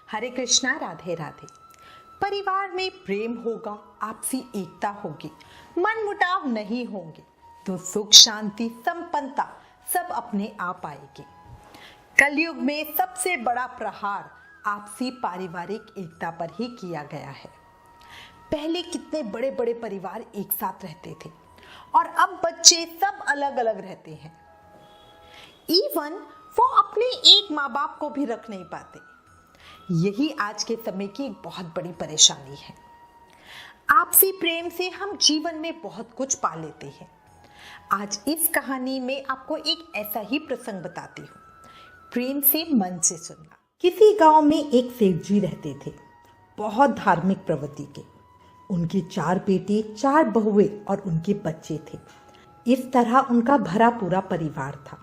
हरे कृष्णा, राधे राधे। परिवार में प्रेम होगा, आपसी एकता होगी, मन मुटाव नहीं होंगे तो सुख शांति संपन्नता सब अपने आप आएगी। कलयुग में सबसे बड़ा प्रहार आपसी पारिवारिक एकता पर ही किया गया है। पहले कितने बड़े बड़े परिवार एक साथ रहते थे और अब बच्चे सब अलग अलग रहते हैं। इवन वो अपने एक माँ बाप को भी रख नहीं पाते। यही आज के समय की एक बहुत बड़ी परेशानी है। आपसी प्रेम से हम जीवन में बहुत कुछ पा लेते हैं। आज इस कहानी में आपको एक ऐसा ही प्रसंग बताती हूँ। प्रेम से मन से सुनना। किसी गांव में एक सेठ जी रहते थे, बहुत धार्मिक प्रवृत्ति के। उनके 4 बेटे, 4 बहुएं और उनके बच्चे थे। इस तरह उनका भरा पूरा परिवार था।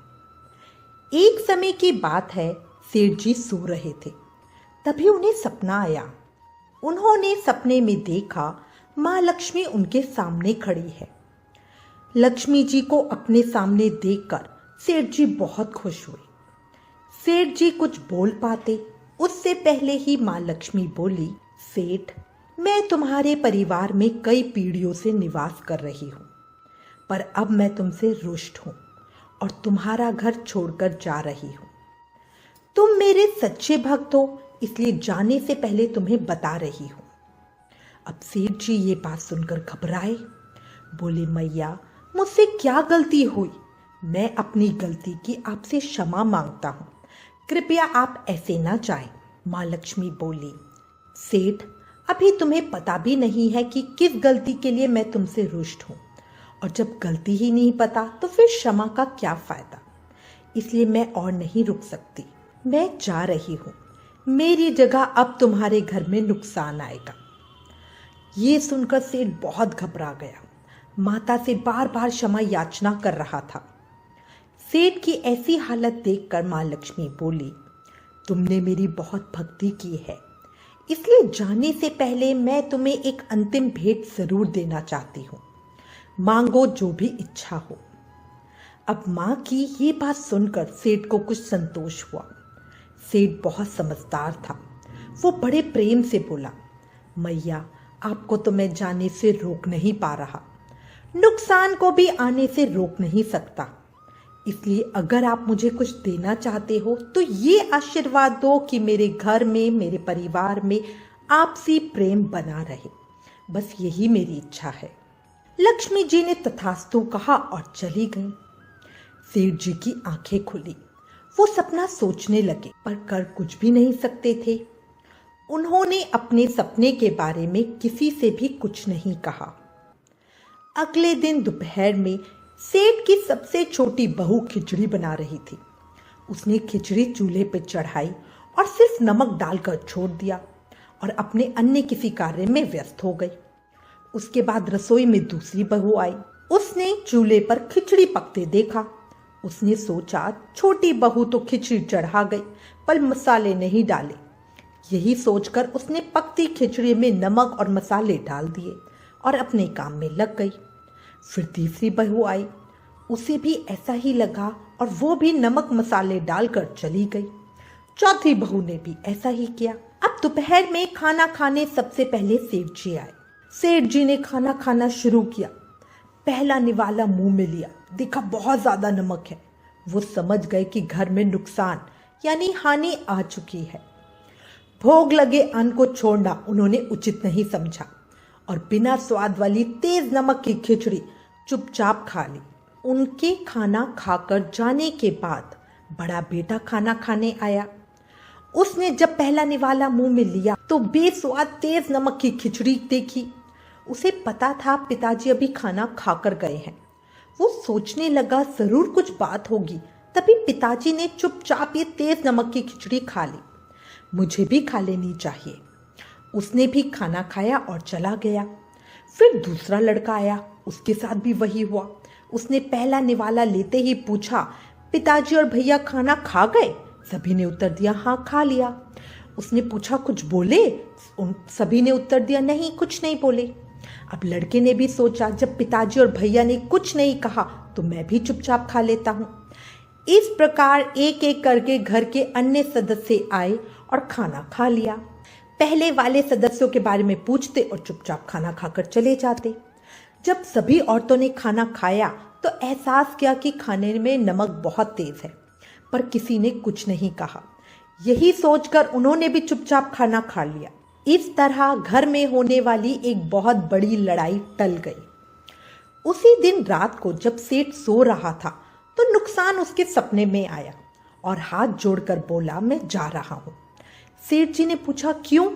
एक समय की बात है, सेठ जी सो रहे थे, तभी उन्हें सपना आया। उन्होंने सपने में देखा माँ लक्ष्मी उनके सामने खड़ी है। लक्ष्मी जी को अपने सामने देखकर सेठ जी बहुत खुश हुए। सेठ जी कुछ बोल पाते उससे पहले ही माँ लक्ष्मी बोली, सेठ, मैं तुम्हारे परिवार में कई पीढ़ियों से निवास कर रही हूँ, पर अब मैं तुमसे रुष्ट हूँ और तुम्हारा घर छोड़कर जा रही हूँ। तुम मेरे सच्चे भक्त हो, इसलिए जाने से पहले तुम्हें बता रही हूँ। अब सेठ जी ये बात सुनकर घबराए। बोले, मैया, मुझसे क्या गलती हुई? मैं अपनी गलती की आपसे क्षमा मांगता हूँ, कृपया आप ऐसे ना जाएं। माँ लक्ष्मी बोली, सेठ, अभी तुम्हें पता भी नहीं है कि किस गलती के लिए मैं तुमसे रुष्ट हूँ, और जब गलती ही नहीं पता तो फिर क्षमा का क्या फायदा। इसलिए मैं और नहीं रुक सकती, मैं जा रही हूँ। मेरी जगह अब तुम्हारे घर में नुकसान आएगा। ये सुनकर सेठ बहुत घबरा गया। माता से बार बार क्षमा याचना कर रहा था। सेठ की ऐसी हालत देखकर माँ लक्ष्मी बोली, तुमने मेरी बहुत भक्ति की है, इसलिए जाने से पहले मैं तुम्हें एक अंतिम भेंट जरूर देना चाहती हूँ। मांगो जो भी इच्छा हो। अब माँ की ये बात सुनकर सेठ को कुछ संतोष हुआ। सेठ बहुत समझदार था। वो बड़े प्रेम से बोला, मैया, आपको तो मैं जाने से रोक नहीं पा रहा, नुकसान को भी आने से रोक नहीं सकता। इसलिए अगर आप मुझे कुछ देना चाहते हो तो ये आशीर्वाद दो कि मेरे घर में, मेरे परिवार में आपसी प्रेम बना रहे। बस यही मेरी इच्छा है। लक्ष्मी जी ने तथास्तु कहा और चली गई। सेठ जी की आंखें खुली। वो सपना सोचने लगे, पर कर कुछ भी नहीं सकते थे। उन्होंने अपने सपने के बारे में किसी से भी कुछ नहीं कहा। अगले दिन दोपहर में सेठ की सबसे छोटी बहू खिचड़ी बना रही थी। उसने खिचड़ी चूल्हे पर चढ़ाई और सिर्फ नमक डालकर छोड़ दिया और अपने अन्य किसी कार्य में व्यस्त हो गई। उसके बाद रसोई में दूसरी बहू आई। उसने चूल्हे पर खिचड़ी पकते देखा। उसने सोचा, छोटी बहू तो खिचड़ी चढ़ा गई पर मसाले नहीं डाले। यही सोचकर उसने पकती खिचड़ी में नमक और मसाले डाल दिए और अपने काम में लग गई। फिर तीसरी बहू आई। उसे भी ऐसा ही लगा और वो भी नमक मसाले डालकर चली गई। चौथी बहू ने भी ऐसा ही किया। अब दोपहर में खाना खाने सबसे पहले सेठ जी आए। सेठ जी ने खाना खाना शुरू किया। पहला निवाला मुंह में लिया, देखा बहुत ज्यादा नमक है। वो समझ गए कि घर में नुकसान यानी हानि आ चुकी है। भोग लगे अन्न को छोड़ना उन्होंने उचित नहीं समझा और बिना स्वाद वाली तेज नमक की खिचड़ी चुपचाप खा ली। उनके खाना खाकर जाने के बाद बड़ा बेटा खाना खाने आया। उसने जब पहला निवाला मुंह में लिया तो बेस्वाद तेज नमक की खिचड़ी देखी। उसे पता था पिताजी अभी खाना खाकर गए हैं। वो सोचने लगा जरूर कुछ बात होगी, तभी पिताजी ने चुपचाप ये तेज नमक की खिचड़ी खा ली। मुझे भी खा लेनी चाहिए। उसने भी खाना खाया और चला गया। फिर दूसरा लड़का आया, उसके साथ भी वही हुआ। उसने पहला निवाला लेते ही पूछा, पिताजी और भैया खाना खा गए? सभी ने उत्तर दिया, हाँ खा लिया। उसने पूछा, कुछ बोले? सभी ने उत्तर दिया, नहीं, कुछ नहीं बोले। अब लड़के ने भी सोचा, जब पिताजी और भैया ने कुछ नहीं कहा तो मैं भी चुपचाप खा लेता हूँ। इस प्रकार एक एक करके घर के अन्य सदस्य आए और खाना खा लिया। पहले वाले सदस्यों के बारे में पूछते और चुपचाप खाना खाकर चले जाते। जब सभी औरतों ने खाना खाया तो एहसास किया कि खाने में नमक बहुत तेज है, पर किसी ने कुछ नहीं कहा। यही सोचकर उन्होंने भी चुपचाप खाना खा लिया। इस तरह घर में होने वाली एक बहुत बड़ी लड़ाई टल गई। उसी दिन रात को जब सेठ सो रहा था तो नुकसान उसके सपने में आया और हाथ जोड़कर बोला, मैं जा रहा हूं। सेठ जी ने पूछा, क्यों?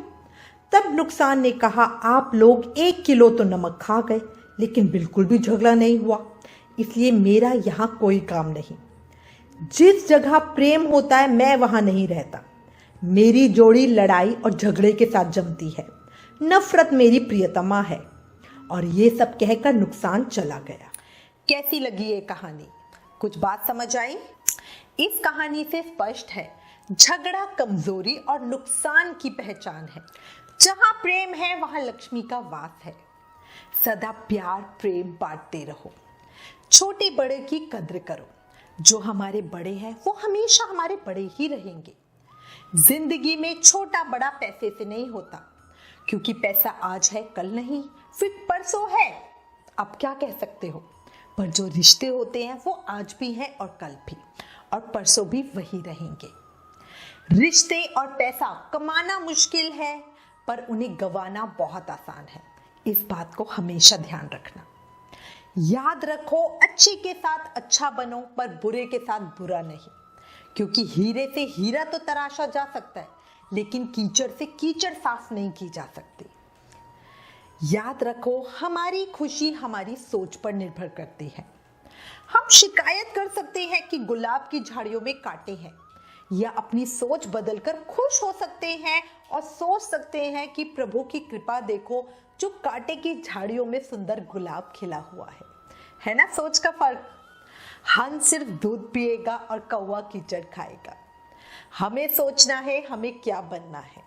तब नुकसान ने कहा, आप लोग 1 किलो तो नमक खा गए, लेकिन बिल्कुल भी झगड़ा नहीं हुआ, इसलिए मेरा यहाँ कोई काम नहीं। जिस जगह प्रेम होता है मैं वहां नहीं रहता। मेरी जोड़ी लड़ाई और झगड़े के साथ जमती है, नफरत मेरी प्रियतमा है। और ये सब कहकर नुकसान चला गया। कैसी लगी ये कहानी? कुछ बात समझ आई? इस कहानी से स्पष्ट है, झगड़ा कमजोरी और नुकसान की पहचान है। जहां प्रेम है वहां लक्ष्मी का वास है। सदा प्यार प्रेम बांटते रहो, छोटे बड़े की कद्र करो। जो हमारे बड़े हैं वो हमेशा हमारे बड़े ही रहेंगे। जिंदगी में छोटा बड़ा पैसे से नहीं होता, क्योंकि पैसा आज है कल नहीं, फिर परसों है। अब क्या कह सकते हो? पर जो रिश्ते होते हैं वो आज भी हैं और कल भी और परसों भी वही रहेंगे। रिश्ते और पैसा कमाना मुश्किल है, पर उन्हें गंवाना बहुत आसान है। इस बात को हमेशा ध्यान रखना। याद रखो, अच्छे के साथ अच्छा बनो, पर बुरे के साथ बुरा नहीं। क्योंकि हीरे से हीरा तो तराशा जा सकता है, लेकिन कीचड़ से कीचड़ साफ नहीं की जा सकती। याद रखो, हमारी खुशी हमारी सोच पर निर्भर करती है। हम शिकायत कर सकते हैं कि गुलाब की झाड़ियों में कांटे हैं, या अपनी सोच बदलकर खुश हो सकते हैं और सोच सकते हैं कि प्रभु की कृपा देखो, जो कांटे की झाड़ियों में सुंदर गुलाब खिला हुआ है ना सोच का फर्क। हंस सिर्फ दूध पिएगा और कौवा कीचड़ खाएगा। हमें सोचना है हमें क्या बनना है।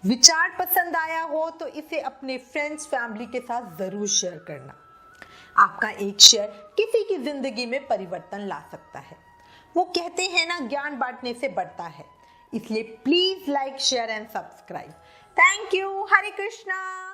विचार पसंद आया हो तो इसे अपने फ्रेंड्स फैमिली के साथ जरूर शेयर करना। आपका एक शेयर किसी की जिंदगी में परिवर्तन ला सकता है। वो कहते हैं ना, ज्ञान बांटने से बढ़ता है। इसलिए please like share and subscribe. Thank you. Hare Krishna.